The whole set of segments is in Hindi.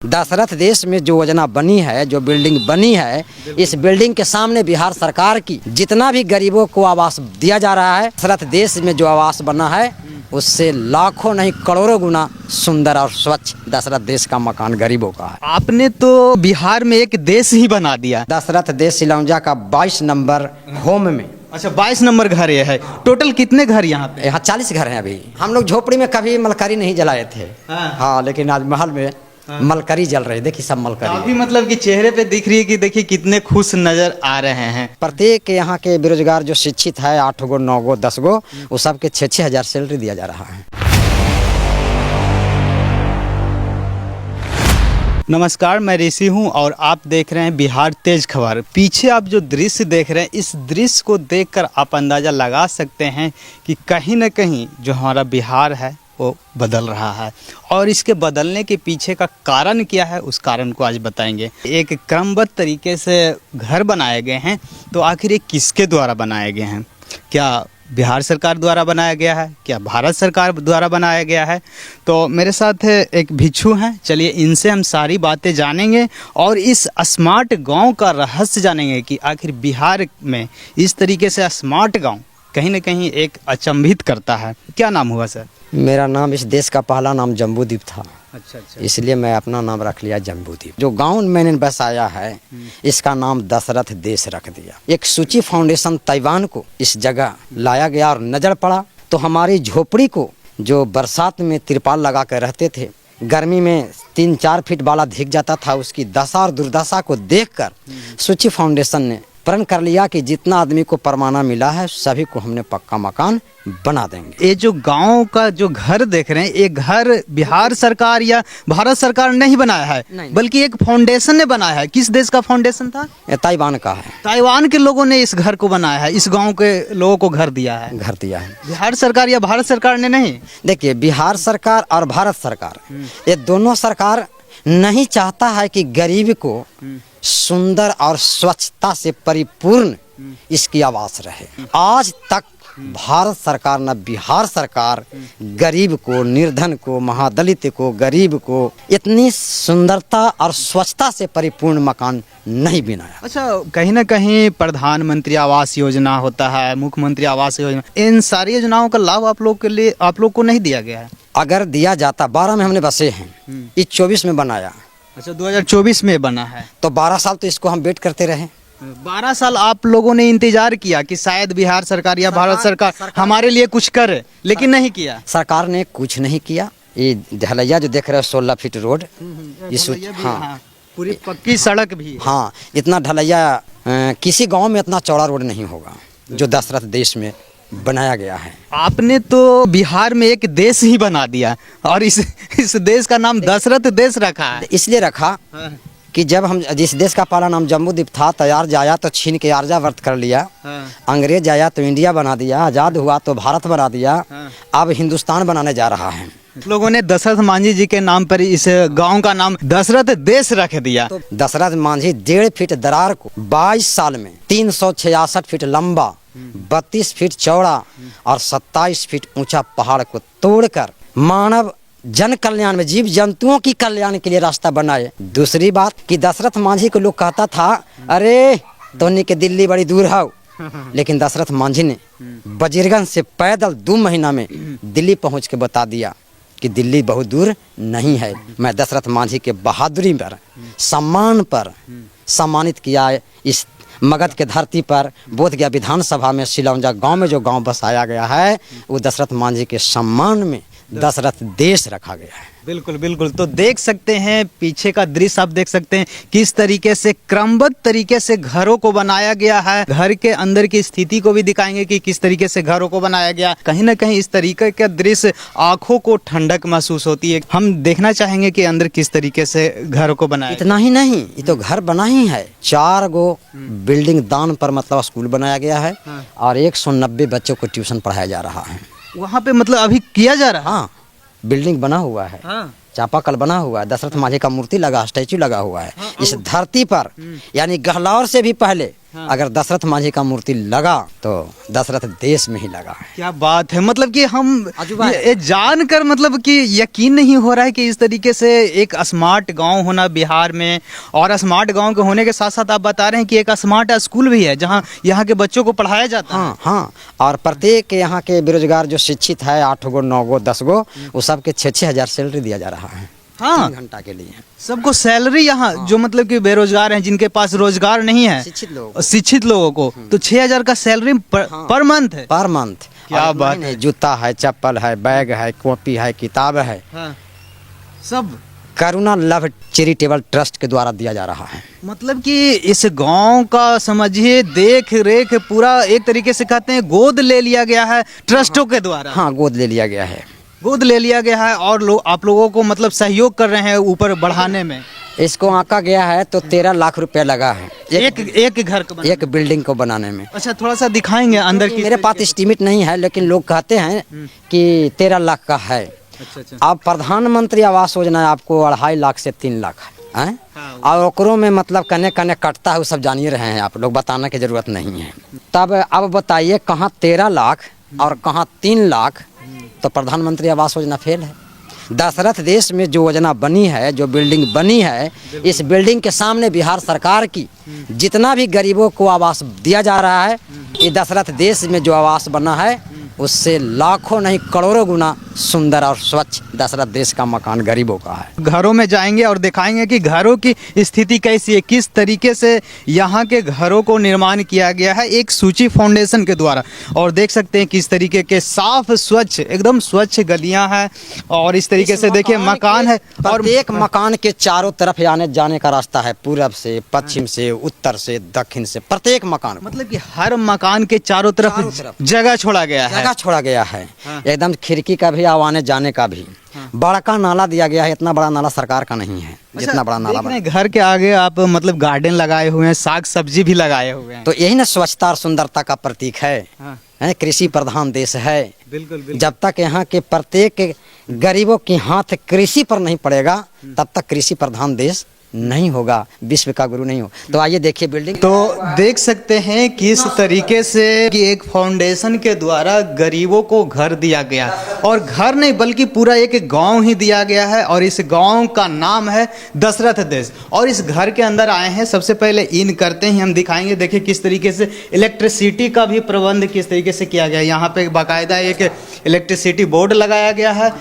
दशरथ देश में जो योजना बनी है, जो बिल्डिंग बनी है, इस बिल्डिंग के सामने बिहार सरकार की जितना भी गरीबों को आवास दिया जा रहा है, दशरथ देश में जो आवास बना है उससे लाखों नहीं करोड़ों गुना सुंदर और स्वच्छ दशरथ देश का मकान गरीबों का है। आपने तो बिहार में एक देश ही बना दिया। दशरथ देश सिलौंजा का 22 नंबर होम में। अच्छा, 22 नंबर घर ये है। टोटल कितने घर यहाँ पे? यहाँ 40 घर हैं। अभी हम लोग झोपड़ी में कभी मलकरी नहीं जलाए थे। हाँ, लेकिन आज महल में मलकरी जल रही है। देखिए सब मलकरी। अभी मतलब कि चेहरे पे दिख रही है कि देखिए कितने खुश नजर आ रहे हैं। प्रत्येक यहाँ के बेरोजगार जो शिक्षित है 8 गो 9 गो 10 गो, वो सबके 6-6 हजार सैलरी दिया जा रहा है। नमस्कार, मैं ऋषि हूं और आप देख रहे हैं बिहार तेज खबर। पीछे आप जो दृश्य देख रहे हैं, इस दृश्य को देखकर आप अंदाज़ा लगा सकते हैं कि कहीं न कहीं जो हमारा बिहार है वो बदल रहा है। और इसके बदलने के पीछे का कारण क्या है, उस कारण को आज बताएंगे। एक क्रमबद्ध तरीके से घर बनाए गए हैं, तो आखिर ये किसके द्वारा बनाए गए हैं? क्या बिहार सरकार द्वारा बनाया गया है? क्या भारत सरकार द्वारा बनाया गया है? तो मेरे साथ एक भिक्षु हैं, चलिए इनसे हम सारी बातें जानेंगे और इस स्मार्ट गांव का रहस्य जानेंगे कि आखिर बिहार में इस तरीके से स्मार्ट गांव कहीं न कहीं एक अचंभित करता है। क्या नाम हुआ सर? मेरा नाम, इस देश का पहला नाम जम्बूद्वीप था। अच्छा, इसलिए मैं अपना नाम रख लिया जम्बूद्वीप। जो गांव मैंने बसाया है, इसका नाम दशरथ देश रख दिया। एक सूची फाउंडेशन ताइवान को इस जगह लाया गया और नजर पड़ा तो हमारी झोपड़ी को, जो बरसात में तिरपाल लगा कर रहते थे, गर्मी में 3-4 फीट वाला दिख जाता था, उसकी दशा और दुर्दशा को देखकर सूची फाउंडेशन ने प्रण कर लिया कि जितना आदमी को परमाना मिला है सभी को हमने पक्का मकान बना देंगे। ये जो गांव का जो घर देख रहे हैं, ये घर बिहार सरकार या भारत सरकार ने नहीं बनाया है, बल्कि एक फाउंडेशन ने बनाया है। किस देश का फाउंडेशन था? ये ताइवान का है। ताइवान के लोगों ने इस घर को बनाया है, इस गांव के लोगों को घर दिया है। घर दिया है बिहार सरकार या भारत सरकार ने नहीं। देखिए, बिहार सरकार और भारत सरकार, ये दोनों सरकार नहीं चाहता है कि गरीब को सुंदर और स्वच्छता से परिपूर्ण इसकी आवास रहे। आज तक भारत सरकार न बिहार सरकार गरीब को, निर्धन को, महादलित को, गरीब को इतनी सुंदरता और स्वच्छता से परिपूर्ण मकान नहीं बनाया। अच्छा, कहीं ना कहीं प्रधानमंत्री आवास योजना होता है, मुख्यमंत्री आवास योजना, इन सारी योजनाओं का लाभ आप लोग को नहीं दिया गया है। अगर दिया जाता, 12 में हमने बसे हैं, इस 24 में बनाया। अच्छा, 2024 में बना है, तो 12 साल तो इसको हम वेट करते रहे। 12 साल आप लोगों ने इंतजार किया कि शायद बिहार सरकार या भारत सरकार हमारे लिए कुछ करे, लेकिन नहीं किया। सरकार ने कुछ नहीं किया। ये ढलैया जो देख रहे हो 16 फीट रोड, इस हाँ, पूरी पक्की सड़क भी। हाँ, इतना ढलैया किसी गांव में इतना चौड़ा रोड नहीं होगा जो दशरथ देश में बनाया गया है। आपने तो बिहार में एक देश ही बना दिया और इस देश का नाम दशरथ देश रखा है। इसलिए रखा कि जब हम, जिस देश का पहला नाम जम्बूद्वीप था, तैयार जाया तो छीन के आर्यावर्त कर लिया। अंग्रेज आया तो इंडिया बना दिया, आजाद हुआ तो भारत बना दिया। अब हिंदुस्तान बनाने जा रहा है। लोगों ने दशरथ मांझी जी के नाम पर इस गांव का नाम दशरथ देश रख दिया। तो दशरथ मांझी 1.5 फीट दरार को 22 साल में 366 फीट लंबा, 32 फीट चौड़ा और 27 फीट ऊंचा पहाड़ को तोड़कर मानव जन कल्याण में, जीव जंतुओं की कल्याण के लिए रास्ता बनाए। दूसरी बात कि दशरथ मांझी को लोग कहता था, अरे तोनी के दिल्ली बड़ी दूर है, लेकिन दशरथ मांझी ने बजीरगंज से पैदल 2 महीना में दिल्ली पहुंच के बता दिया कि दिल्ली बहुत दूर नहीं है। मैं दशरथ मांझी के बहादुरी पर, सम्मान पर सम्मानित किया। इस मगध के धरती पर बोधगया विधानसभा में सिलौंजा गांव में जो गांव बसाया गया है, वो दशरथ मांझी के सम्मान में दशरथ देश रखा गया है। बिल्कुल बिल्कुल। तो देख सकते हैं पीछे का दृश्य, आप देख सकते हैं किस तरीके से क्रमबद्ध तरीके से घरों को बनाया गया है। घर के अंदर की स्थिति को भी दिखाएंगे कि किस तरीके से घरों को बनाया गया। कहीं ना कहीं इस तरीके का दृश्य आंखों को ठंडक महसूस होती है। हम देखना चाहेंगे कि अंदर किस तरीके से घरों को बनाया। इतना ही नहीं, ये तो घर बना ही है। 4 गो बिल्डिंग दान पर मतलब स्कूल बनाया गया है और 190 बच्चों को ट्यूशन पढ़ाया जा रहा है। वहाँ पे मतलब अभी किया जा रहा है। हाँ, बिल्डिंग बना हुआ है। चापाकल बना हुआ है, दशरथ मांझी का मूर्ति लगा, स्टैचू लगा हुआ है। इस धरती पर, यानी गहलौर से भी पहले हाँ। अगर दशरथ मांझी का मूर्ति लगा तो दशरथ देश में ही लगा है। क्या बात है, मतलब कि हम अजूबा है। ये जानकर मतलब कि यकीन नहीं हो रहा है कि इस तरीके से एक स्मार्ट गांव होना बिहार में, और स्मार्ट गांव के होने के साथ साथ आप बता रहे हैं कि एक स्मार्ट स्कूल भी है जहां यहाँ के बच्चों को पढ़ाया जाता है। हाँ हाँ, और प्रत्येक यहाँ के बेरोजगार जो शिक्षित है 8 गो 9 गो 10 गो, वो सबके 6-6 हजार सैलरी दिया जा रहा है हाँ 3 घंटा के लिए। सबको सैलरी यहाँ जो मतलब कि बेरोजगार हैं, जिनके पास रोजगार नहीं है, शिक्षित लोगों को तो 6,000 का सैलरी पर मंथ है। Per month. क्या और बात नहीं, है। जूता है, चप्पल है, बैग है, कॉपी है, किताब है, हाँ, सब करुणा लव चैरिटेबल ट्रस्ट के द्वारा दिया जा रहा है। मतलब कि इस गांव का समझिए देख रेख पूरा एक तरीके से कहते हैं गोद ले लिया गया है ट्रस्टों के द्वारा। हाँ, गोद ले लिया गया है। गोद ले लिया गया है और आप लोगों को मतलब सहयोग कर रहे हैं ऊपर बढ़ाने में। इसको आंका गया है तो 13 लाख रुपया लगा है एक घर को एक बिल्डिंग को बनाने में। अच्छा, थोड़ा सा दिखाएंगे अंदर की। मेरे पास एस्टीमेट नहीं है, लेकिन लोग कहते हैं कि 13 लाख का है। अच्छा। अब प्रधानमंत्री आवास योजना आपको 2.5 लाख से 3 लाख है। हाँ। और ओकरों में मतलब कने कने कटता है, वो सब जानिए रहे हैं आप लोग, बताने की जरूरत नहीं है। तब अब बताइए कहाँ 13 लाख और कहाँ 3 लाख, तो प्रधानमंत्री आवास योजना फेल है। दशरथ देश में जो योजना बनी है, जो बिल्डिंग बनी है, इस बिल्डिंग के सामने बिहार सरकार की जितना भी गरीबों को आवास दिया जा रहा है, ये दशरथ देश में जो आवास बना है उससे लाखों नहीं करोड़ों गुना सुंदर और स्वच्छ दशरथ देश का मकान गरीबों का है। घरों में जाएंगे और दिखाएंगे कि घरों की स्थिति कैसी है, किस तरीके से यहाँ के घरों को निर्माण किया गया है एक सूची फाउंडेशन के द्वारा। और देख सकते हैं किस तरीके के साफ स्वच्छ एकदम स्वच्छ गलियां हैं, और इस तरीके से देखिए मकान है। और एक मकान के चारों तरफ आने जाने का रास्ता है, पूरब से, पश्चिम से, उत्तर से, दक्षिण से, प्रत्येक मकान को। मतलब कि हर मकान के चारों तरफ जगह छोड़ा गया है। जगह छोड़ा गया है। हाँ। एकदम खिड़की का भी आने जाने का भी। हाँ। बड़ा नाला दिया गया है। इतना बड़ा नाला सरकार का नहीं है जितना बड़ा नाला बना। घर के आगे आप मतलब गार्डन लगाए हुए हैं, साग सब्जी भी लगाए हुए हैं, तो यही ना स्वच्छता और सुंदरता का प्रतीक है। हाँ। कृषि प्रधान देश है। बिल्कुल। जब तक यहाँ के प्रत्येक गरीबों के हाथ कृषि पर नहीं पड़ेगा, तब तक कृषि प्रधान देश नहीं होगा, विश्व का गुरु नहीं हो। तो आइए देखिए बिल्डिंग। तो देख सकते हैं किस तरीके से कि एक फाउंडेशन के द्वारा गरीबों को घर दिया गया, और घर नहीं बल्कि पूरा एक गांव ही दिया गया है, और इस गांव का नाम है दशरथ देश। और इस घर के अंदर आए हैं, सबसे पहले इन करते ही हम दिखाएंगे। देखिए किस तरीके से इलेक्ट्रिसिटी का भी प्रबंध किस तरीके से किया गया है। यहाँ पे बाकायदा एक इलेक्ट्रिसिटी बोर्ड लगाया गया है।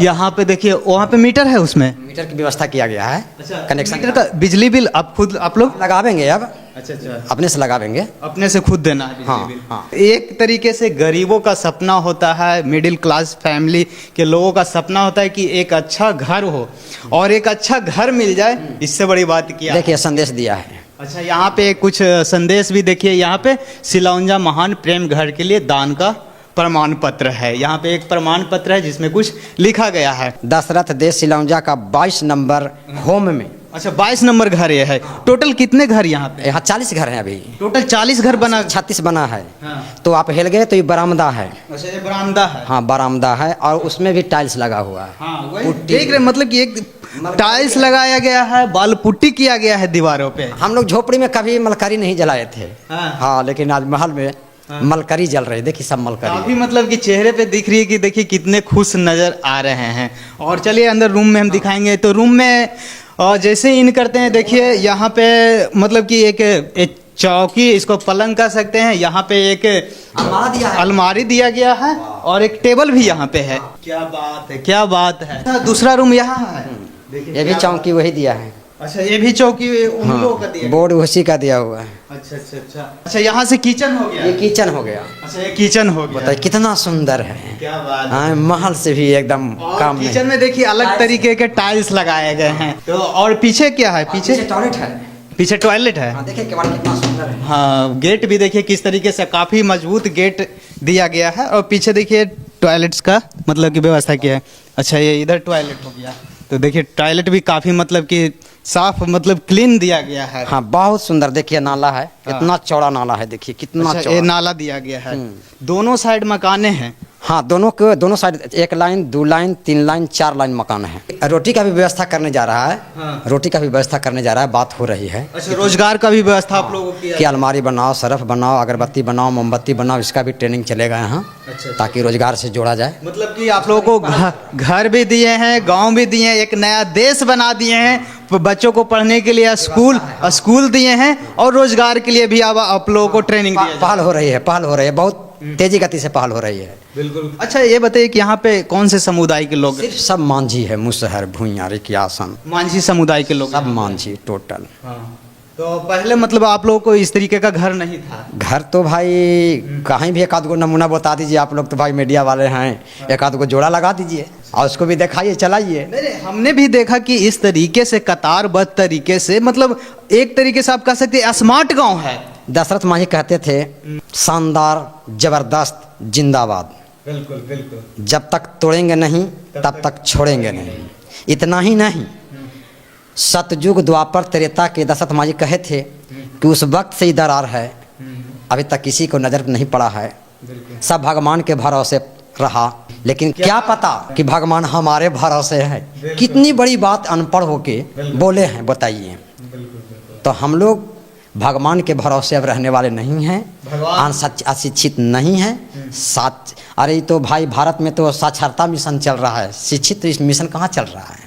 यहाँ पे देखिए वहाँ पे मीटर है, उसमें मीटर की व्यवस्था किया गया है। कनेक्शन मीटर का बिजली बिल आप लोग लगावेंगे अब। अच्छा, अपने से लगावेंगे, अपने से खुद देना है बिजली हाँ, बिल। हाँ। एक तरीके से गरीबों का सपना होता है, मिडिल क्लास फैमिली के लोगों का सपना होता है कि एक अच्छा घर हो, और एक अच्छा घर मिल जाए, इससे बड़ी बात क्या। देखिए संदेश दिया है। अच्छा, यहाँ पे कुछ संदेश भी देखिए। यहाँ पे सिलौंजा महान प्रेम घर के लिए दान का प्रमाण पत्र है। यहाँ पे एक प्रमाण पत्र है जिसमें कुछ लिखा गया है। दशरथ देश सिलौंजा का 22 नंबर होम में। अच्छा, 22 नंबर घर ये है। टोटल कितने घर यहाँ पे? यहाँ 40 घर हैं अभी। टोटल 40 घर बना, 36 बना है। हाँ। तो आप हिल गए तो ये बरामदा है। अच्छा, ये बरामदा है। हाँ, बरामदा है, और उसमें भी टाइल्स लगा हुआ है। हाँ, वही देख रहे, मतलब कि एक टाइल्स लगाया गया है, बाल पुट्टी किया गया है दीवारों पे। हम लोग झोपड़ी में कभी मलकरी नहीं जलाए थे। हाँ। लेकिन आज महल में मलकरी जल रही है। देखिए सब मलकरी काफी मतलब कि चेहरे पे दिख रही है कि देखिए कितने खुश नजर आ रहे हैं। और चलिए अंदर रूम में हम दिखाएंगे। तो रूम में जैसे इन करते हैं, देखिए यहाँ पे मतलब कि एक चौकी, इसको पलंग कह सकते हैं। यहाँ पे एक अलमारी दिया गया है, और एक टेबल भी यहाँ पे है। क्या बात है, क्या बात है। दूसरा रूम यहाँ है, ये भी चौकी वही दिया है। अच्छा, ये भी चौकी उन लोगों का दिया, बोर्ड उसी का दिया हुआ है। अच्छा, यहाँ से किचन हो गया। ये किचन हो गया। अच्छा, ये किचन हो गया। बताइए कितना सुंदर है। क्या बात है। हाँ, महल से भी एकदम काम नहीं। किचन में देखिए अलग तरीके के टाइल्स लगाए गए हैं। तो और पीछे क्या है? पीछे टॉयलेट है। पीछे टॉयलेट है। हाँ, देखिए केवाड़ कितना सुंदर है। हाँ, गेट भी देखिए किस तरीके से काफी मजबूत गेट दिया गया है, और पीछे देखिए टॉयलेट्स का मतलब की व्यवस्था किया है। अच्छा, ये इधर टॉयलेट हो गया। तो देखिए टॉयलेट भी काफी मतलब कि साफ मतलब क्लीन दिया गया है। हाँ, बहुत सुंदर। देखिए नाला है, कितना चौड़ा नाला है। देखिए कितना अच्छा, चौड़ा ये नाला दिया गया है। दोनों साइड मकाने हैं। हाँ, दोनों side 1 line 2 line 3 line 4 line मकान है। रोटी का भी व्यवस्था करने जा रहा है। हाँ। रोटी का भी व्यवस्था करने जा रहा है, बात हो रही है। अच्छा, रोजगार का भी व्यवस्था आप लोगों की कि अलमारी बनाओ, सरफ बनाओ, अगरबत्ती बनाओ, मोमबत्ती बनाओ, इसका भी ट्रेनिंग चलेगा यहाँ। अच्छा। ताकि रोजगार से जोड़ा जाए। मतलब कि आप लोगों को घर भी दिए हैं, गांव भी दिए हैं, एक नया देश बना दिए हैं, बच्चों को पढ़ने के लिए स्कूल दिए हैं और रोजगार के लिए भी अब आप लोगों को ट्रेनिंग दिया पहल हो रही है, बहुत तेजी गति से पहल हो रही है। बिल्कुल। अच्छा, ये बताइए कि यहाँ पे कौन से समुदाय के लोग? सिर्फ सब मांझी है, मुसहर, भूइयारी, कियासन, मांझी समुदाय के लोग, सब मांझी टोटल। हाँ। तो पहले मतलब आप लोगों को इस तरीके का घर नहीं था? घर तो भाई कहीं भी एक आध गो नमूना बता दीजिए, आप लोग तो भाई मीडिया वाले हैं, एक आध गो जोड़ा लगा दीजिए और उसको भी दिखाइए, चलाइए। नहीं, हमने भी देखा कि इस तरीके से कतारबद्ध तरीके से, मतलब एक तरीके से आप कह सकते हैं स्मार्ट गांव है। दशरथ मांझी कहते थे, शानदार, जबरदस्त, जिंदाबाद। बिल्कुल बिल्कुल। जब तक तोड़ेंगे नहीं तब तक छोड़ेंगे नहीं। इतना ही नहीं, सतयुग द्वापर त्रेता के दशरथ मांझी कहे थे कि उस वक्त से ही दरार है, अभी तक किसी को नजर नहीं पड़ा है, सब भगवान के भरोसे रहा, लेकिन क्या पता कि भगवान हमारे भरोसे है। कितनी बड़ी बात अनपढ़ होके बोले हैं, बताइए। तो हम लोग भगवान के भरोसे अब रहने वाले नहीं हैं, अशिक्षित नहीं हैं। अरे तो भाई भारत में तो साक्षरता मिशन चल रहा है, शिक्षित मिशन कहाँ चल रहा है?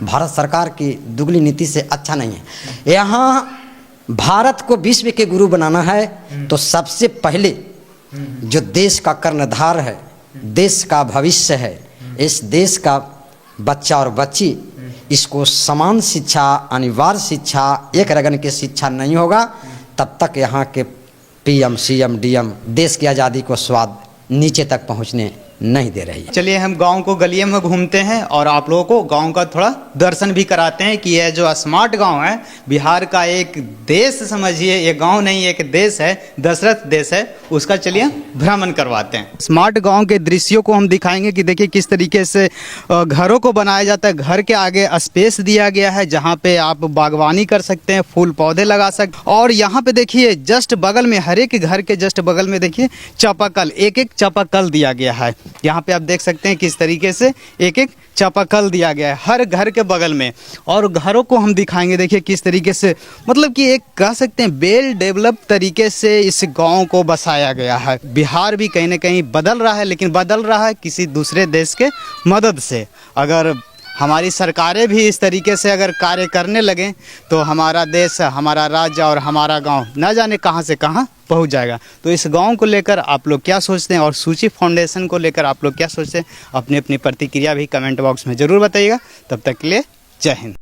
भारत सरकार की दुगली नीति से अच्छा नहीं है। यहाँ भारत को विश्व के गुरु बनाना है तो सबसे पहले जो देश का कर्णधार है, देश का भविष्य है, इस देश का बच्चा और बच्ची, इसको समान शिक्षा, अनिवार्य शिक्षा, एक रगन की शिक्षा नहीं होगा तब तक यहाँ के PM, CM, DM देश की आज़ादी को स्वाद नीचे तक पहुँचने नहीं दे रही है। चलिए हम गांव को गलियों में घूमते हैं और आप लोगों को गांव का थोड़ा दर्शन भी कराते हैं कि यह जो स्मार्ट गांव है, बिहार का एक देश समझिए, ये गांव नहीं एक देश है, दशरथ देश है, उसका चलिए भ्रमण करवाते हैं। स्मार्ट गांव के दृश्यों को हम दिखाएंगे कि देखिए किस तरीके से घरों को बनाया जाता है। घर के आगे स्पेस दिया गया है जहाँ पे आप बागवानी कर सकते हैं, फूल पौधे लगा सकते हैं। और यहाँ पे देखिए जस्ट बगल में, हर एक घर के जस्ट बगल में देखिए चापाकल, एक चापाकल दिया गया है। यहाँ पे आप देख सकते हैं किस तरीके से एक चापाकल दिया गया है हर घर के बगल में। और घरों को हम दिखाएंगे, देखिए किस तरीके से, मतलब कि एक कह सकते हैं वेल डेवलप तरीके से इस गांव को बसाया गया है। बिहार भी कहीं ना कहीं बदल रहा है, लेकिन बदल रहा है किसी दूसरे देश के मदद से। अगर हमारी सरकारें भी इस तरीके से अगर कार्य करने लगें तो हमारा देश, हमारा राज्य और हमारा गांव न जाने कहां से कहां पहुंच जाएगा। तो इस गांव को लेकर आप लोग क्या सोचते हैं और सूची फाउंडेशन को लेकर आप लोग क्या सोचते हैं, अपनी अपनी प्रतिक्रिया भी कमेंट बॉक्स में ज़रूर बताइएगा। तब तक के लिए जय हिंद।